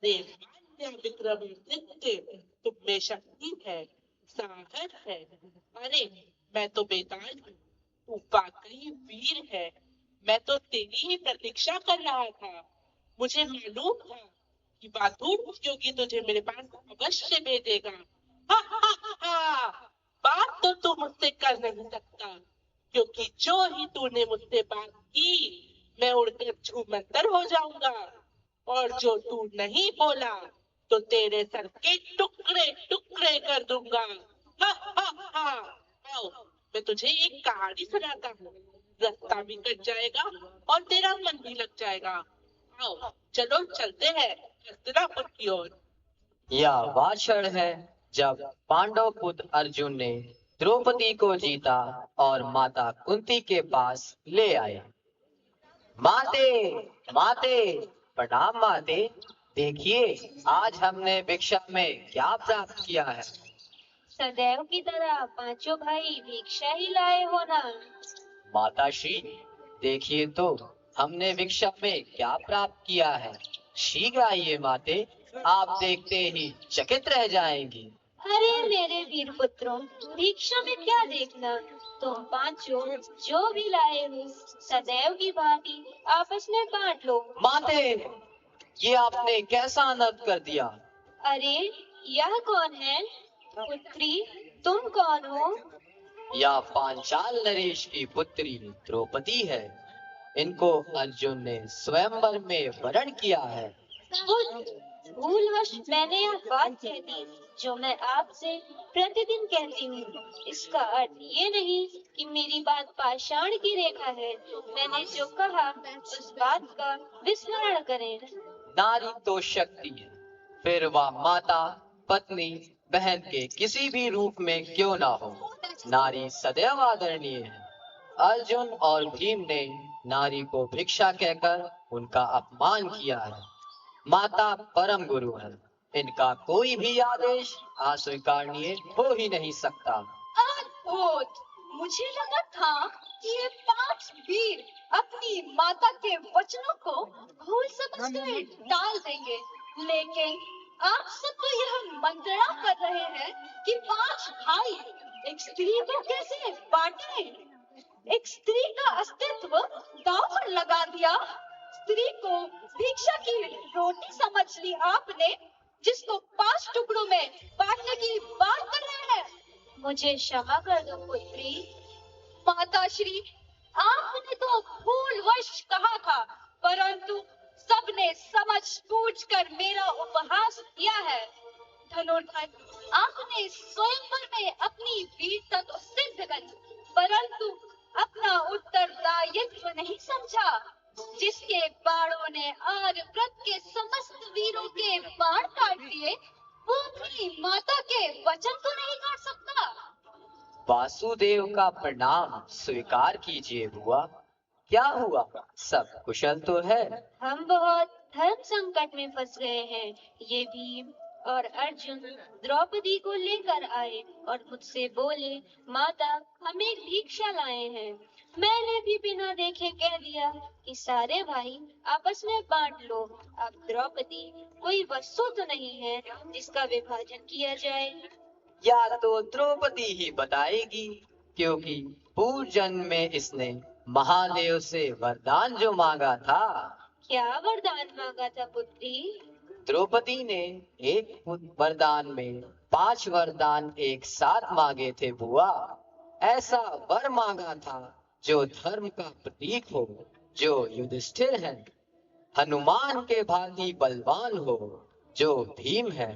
अरे मान्य विक्रमादित्य, तुम में शक्ति है, साहस है। अरे मैं तो बेताज हूँ, तू वाकई वीर है। मैं तो तेरी ही प्रतीक्षा कर रहा था। मुझे मालूम था कि बाथरूम उपयोगी तुझे मेरे पास अवश्य भेजेगा। हा हा हा। बात तो तू मुझसे कर नहीं सकता, क्योंकि जो ही तूने मुझसे बात की, मैं उड़कर छूमंतर हो जाऊंगा। और जो तू नहीं बोला, तो तेरे सर के टुकड़े टुकड़े कर दूंगा। हा हा हा। आओ, मैं तुझे एक कहानी सुनाता हूँ। रास्ता भी कट जाएगा और तेरा मन भी लग जाएगा। आओ चलो चलते हैं हस्तिनापुर की ओर। यह वह क्षण है जब पांडव पुत्र अर्जुन ने द्रौपदी को जीता और माता कुंती के पास ले आए। माते, माते, प्रणाम माते। देखिए, आज हमने भिक्षा में क्या प्राप्त किया है। सदैव की तरह पांचों भाई भिक्षा ही लाए हो ना। माता श्री, देखिए तो हमने भिक्षा में क्या प्राप्त किया है। शीघ्र आइए माते, आप देखते ही चकित रह जाएंगी। अरे मेरे वीर पुत्रों, भिक्षा में क्या देखना। तुम पांचों जो भी लाए हो, सदैव की भांति आपस में बांट लो। माते, ये आपने कैसा अनर्थ कर दिया। अरे यह कौन है? पुत्री, तुम कौन हो? यह पांचाल नरेश की पुत्री द्रौपदी है। इनको अर्जुन ने स्वयंवर में वरण किया है। भूलवश मैंने यह बात कह दी जो मैं आपसे प्रतिदिन कहती हूँ। इसका अर्थ ये नहीं कि मेरी बात पाषाण की रेखा है। मैंने जो कहा उस बात का विस्मरण करें। नारी तो शक्ति है, फिर वह माता, पत्नी, बहन के किसी भी रूप में क्यों ना हो, नारी सदैव आदरणीय है। अर्जुन और भीम ने नारी को भिक्षा कहकर उनका अपमान किया है। माता परम गुरु है, इनका कोई भी आदेश अस्वीकारनीय हो ही नहीं सकता। अद्भुत! मुझे लगा था कि ये पांच वीर अपनी माता के वचनों को भूल समझकर टाल देंगे, लेकिन आप सब तो यह मंत्रणा कर रहे हैं कि पांच भाई एक स्त्री को कैसे बांटे। एक स्त्री का अस्तित्व दांव पर लगा दिया। स्त्री को भिक्षा की रोटी समझ ली आपने, जिसको 5 टुकड़ों में बांटने की बात कर रहे हैं। मुझे क्षमा कर दो पुत्री। माता श्री, आपने तो भूलवश कहा था, परंतु सबने समझ बूझ कर मेरा उपहास किया है। धनुर्धर, आपने स्वयंवर में अपनी वीरता तो सिद्ध करी, परंतु अपना उत्तरदायित्व नहीं समझा। जिसके बाणों ने आर्यव्रत के समस्त वीरों के बाण काट दिए, वो अपनी माता के वचन तो नहीं काट सकता। वासुदेव का प्रणाम स्वीकार कीजिए बुआ। क्या हुआ, सब कुशल तो है। हम बहुत धर्म संकट में फंस गए हैं। ये भीम और अर्जुन द्रौपदी को लेकर आए और मुझसे बोले, माता हम एक भिक्षा लाए हैं। मैंने भी बिना देखे कह दिया कि सारे भाई आपस में बांट लो। अब द्रौपदी कोई वस्तु तो नहीं है जिसका विभाजन किया जाए। या तो द्रौपदी ही बताएगी, क्योंकि पूर्व जन्म में इसने महादेव से वरदान जो मांगा था। क्या वरदान मांगा था पुत्री? द्रौपदी ने एक वरदान में 5 वरदान एक साथ मांगे थे बुआ। ऐसा वर मांगा था जो धर्म का प्रतीक हो, जो युधिष्ठिर है, हनुमान के भांति बलवान हो, जो भीम है,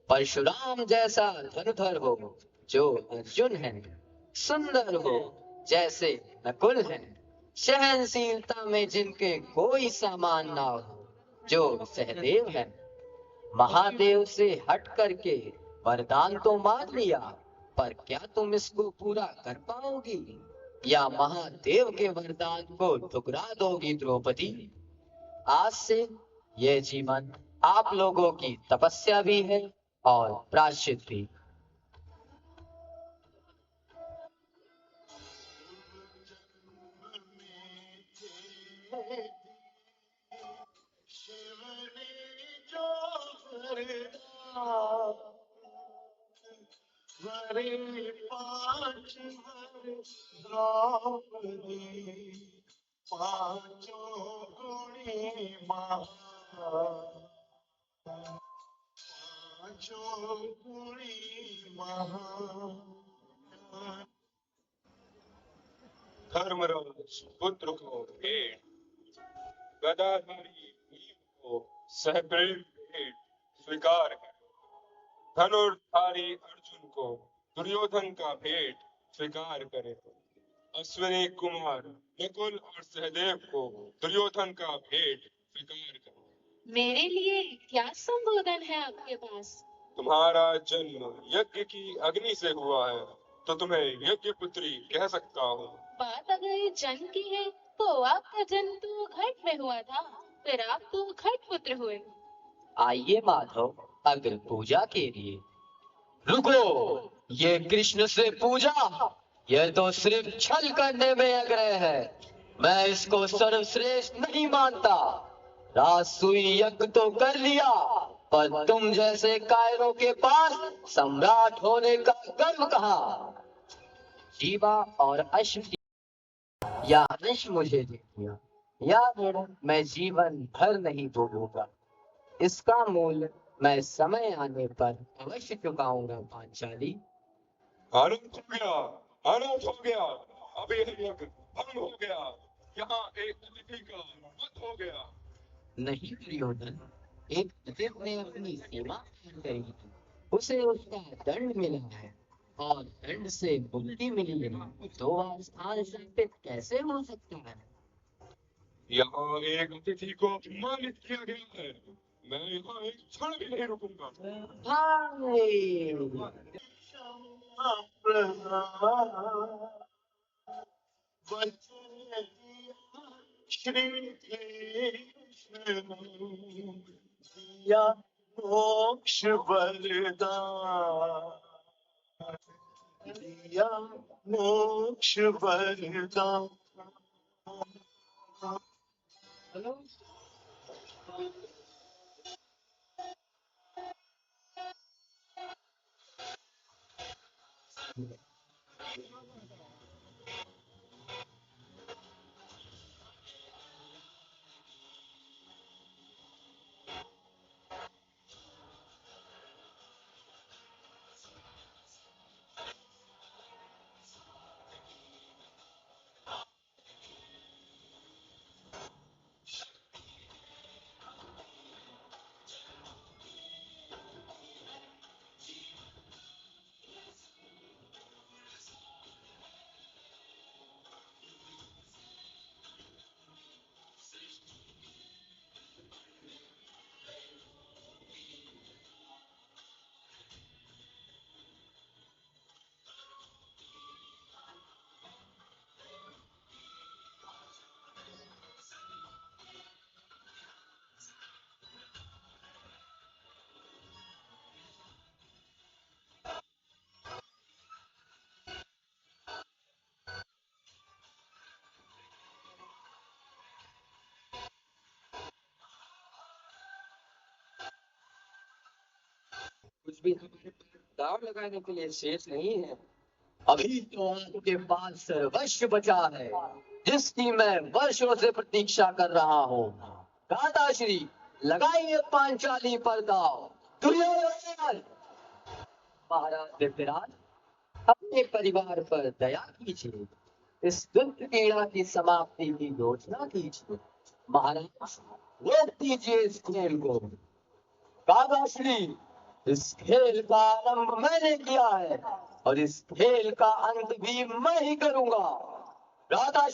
परशुराम जैसा धनुधर हो, जो अर्जुन है, सुंदर हो जैसे नकुल है, सहनशीलता में जिनके कोई सामान ना हो, जो सहदेव है। महादेव से हट करके वरदान तो मांग लिया, पर क्या तुम इसको पूरा कर पाओगी, या महादेव के वरदान को ठुकरा दोगी द्रौपदी? आज से यह जीवन आप लोगों की तपस्या भी है और प्रायश्चित भी। शिव ने जो वरे पांच वर द्रौपदी पांचों गुणी पांचों गुणी धर्मराज पुत्र को भेंट गदाधारी भीम को सहप्रेम भेंट स्वीकार है। धनुर्धारी अर्जुन को दुर्योधन का भेंट स्वीकार करे। अश्विनी कुमार नकुल और सहदेव को दुर्योधन का भेंट स्वीकार करे। मेरे लिए क्या संबोधन है आपके पास? तुम्हारा जन्म यज्ञ की अग्नि से हुआ है, तो तुम्हें यज्ञ पुत्री कह सकता हूँ। बात अगर जन्म की है तो आपका जन्म तो घट में हुआ था, फिर आप तो घट पुत्र हुए। आइए माधव, अग्र पूजा के लिए। रुको, ये कृष्ण से पूजा, यह तो सिर्फ छल करने में आग्रह है। मैं इसको सर्वश्रेष्ठ नहीं मानता। राजसूय यज्ञ तो कर लिया, पर तुम जैसे कायरों के पास सम्राट होने का गर्व कहाँ? जीवा और अश्व या अंश मुझे दे दिया, या ऋण मैं जीवन भर नहीं भूलूंगा। इसका मूल्य मैं समय आने पर अवश्य चुकाऊंगा पांचाली। आनंद हो गया, आनंद हो गया। अब यह यज्ञ भंग हो गया। यहाँ एक अतिथि का वध हो गया। नहीं दुर्योधन, एक अतिथि ने अपनी सीमा पार करी थी, उसे उसका दंड मिला है, और दंड से मुक्ति मिली है, तो वह स्थान संपित कैसे हो सकता है? यहाँ एक अतिथि को अपमानित किया गया है। मैं यहाँ एक क्षण भी नहीं रुकूंगा। भाई, श्री कृष्ण दिया मोक्ष वरदान, दिया मोक्ष वरदान। हेलो, कुछ भी हमारे पास दाव लगाने के लिए शेष नहीं है। अभी तो आपके पास सर्वस्व बचा है, जिसकी मैं वर्षों से प्रतीक्षा कर रहा हूँ। दादाश्री, लगाइए पांचाली पर दाव। दुर्योधन! महाराज विराट, अपने परिवार पर दया कीजिए, इस दुष्ट पीड़ा की समाप्ति की योजना कीजिए। महाराज, रोक दीजिए इस खेल को। दादाश्री, इस खेल का आरंभ मैंने किया है, और इस खेल का अंत भी मैं ही करूंगा। राधा